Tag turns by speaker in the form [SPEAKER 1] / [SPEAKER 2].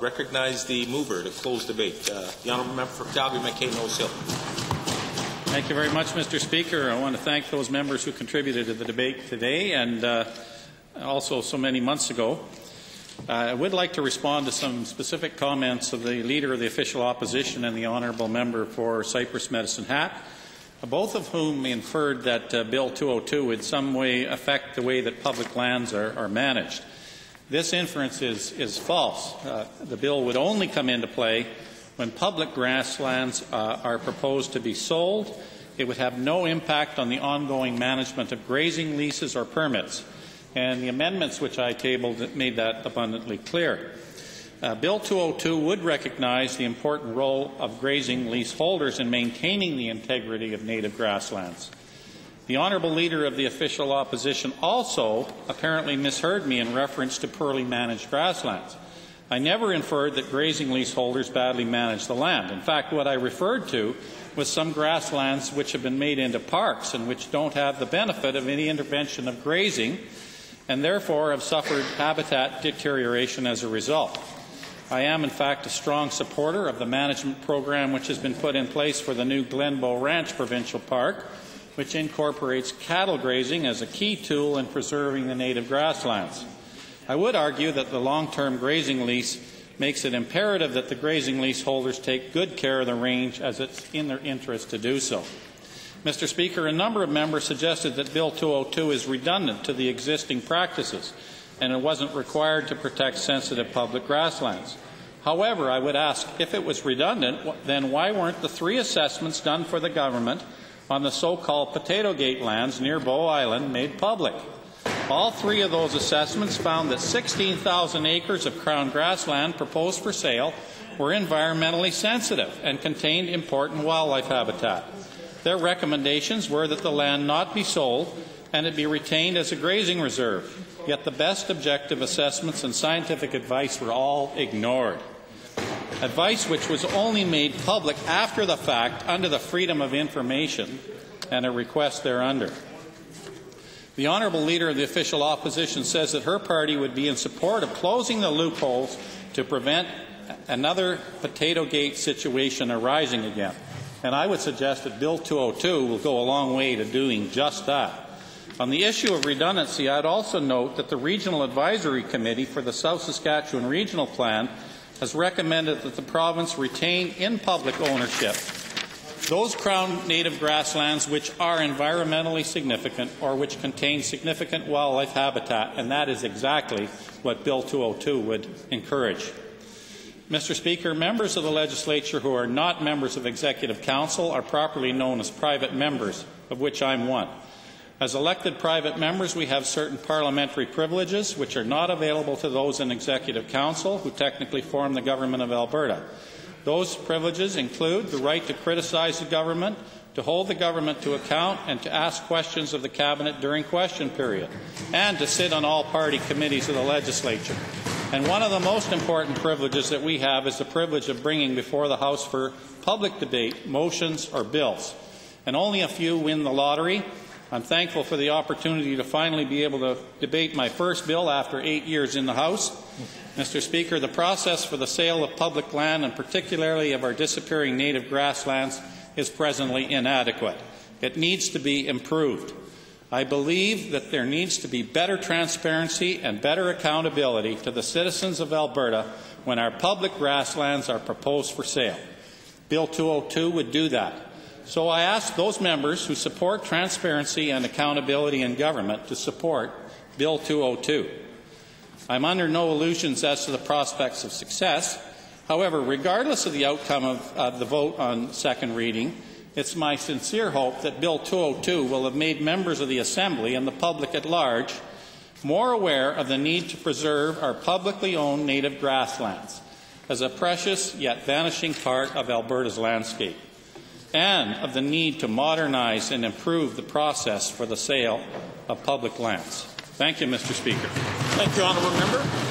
[SPEAKER 1] recognize the mover to close debate. The honourable member for Calgary, Mackay, Nose Hill.
[SPEAKER 2] Thank you very much, Mr. Speaker. I want to thank those members who contributed to the debate today and also so many months ago. I would like to respond to some specific comments of the Leader of the Official Opposition and the Honourable Member for Cypress Medicine Hat, both of whom inferred that Bill 202 would some way affect the way that public lands are managed. This inference is false. The bill would only come into play when public grasslands are proposed to be sold. It would have no impact on the ongoing management of grazing leases or permits. And the amendments which I tabled made that abundantly clear. Bill 202 would recognize the important role of grazing leaseholders in maintaining the integrity of native grasslands. The Honourable Leader of the Official Opposition also apparently misheard me in reference to poorly managed grasslands. I never inferred that grazing leaseholders badly manage the land. In fact, what I referred to was some grasslands which have been made into parks and which don't have the benefit of any intervention of grazing and therefore have suffered habitat deterioration as a result. I am, in fact, a strong supporter of the management program which has been put in place for the new Glenbow Ranch Provincial Park, which incorporates cattle grazing as a key tool in preserving the native grasslands. I would argue that the long-term grazing lease makes it imperative that the grazing leaseholders take good care of the range as it's in their interest to do so. Mr. Speaker, a number of members suggested that Bill 202 is redundant to the existing practices and it wasn't required to protect sensitive public grasslands. However, I would ask, if it was redundant, then why weren't the 3 assessments done for the government on the so-called Potato Gate lands near Bow Island made public? All 3 of those assessments found that 16,000 acres of Crown grassland proposed for sale were environmentally sensitive and contained important wildlife habitat. Their recommendations were that the land not be sold and it be retained as a grazing reserve, yet the best objective assessments and scientific advice were all ignored. Advice which was only made public after the fact under the Freedom of Information and a request thereunder. The Honourable Leader of the Official Opposition says that her party would be in support of closing the loopholes to prevent another Potato Gate situation arising again. And I would suggest that Bill 202 will go a long way to doing just that. On the issue of redundancy, I'd also note that the Regional Advisory Committee for the South Saskatchewan Regional Plan has recommended that the province retain in public ownership those Crown native grasslands which are environmentally significant or which contain significant wildlife habitat, and that is exactly what Bill 202 would encourage. Mr. Speaker, members of the Legislature who are not members of Executive Council are properly known as private members, of which I'm one. As elected private members, we have certain parliamentary privileges which are not available to those in Executive Council who technically form the Government of Alberta. Those privileges include the right to criticize the government, to hold the government to account, and to ask questions of the Cabinet during question period, and to sit on all party committees of the Legislature. And one of the most important privileges that we have is the privilege of bringing before the House for public debate motions or bills. And only a few win the lottery. I'm thankful for the opportunity to finally be able to debate my first bill after 8 years in the House. Mr. Speaker, the process for the sale of public land, and particularly of our disappearing native grasslands, is presently inadequate. It needs to be improved. I believe that there needs to be better transparency and better accountability to the citizens of Alberta when our public grasslands are proposed for sale. Bill 202 would do that. So I ask those members who support transparency and accountability in government to support Bill 202. I'm under no illusions as to the prospects of success. However, regardless of the outcome of the vote on second reading, it's my sincere hope that Bill 202 will have made members of the Assembly and the public at large more aware of the need to preserve our publicly owned native grasslands as a precious yet vanishing part of Alberta's landscape, and of the need to modernize and improve the process for the sale of public lands. Thank you, Mr. Speaker.
[SPEAKER 1] Thank you, Honourable Member.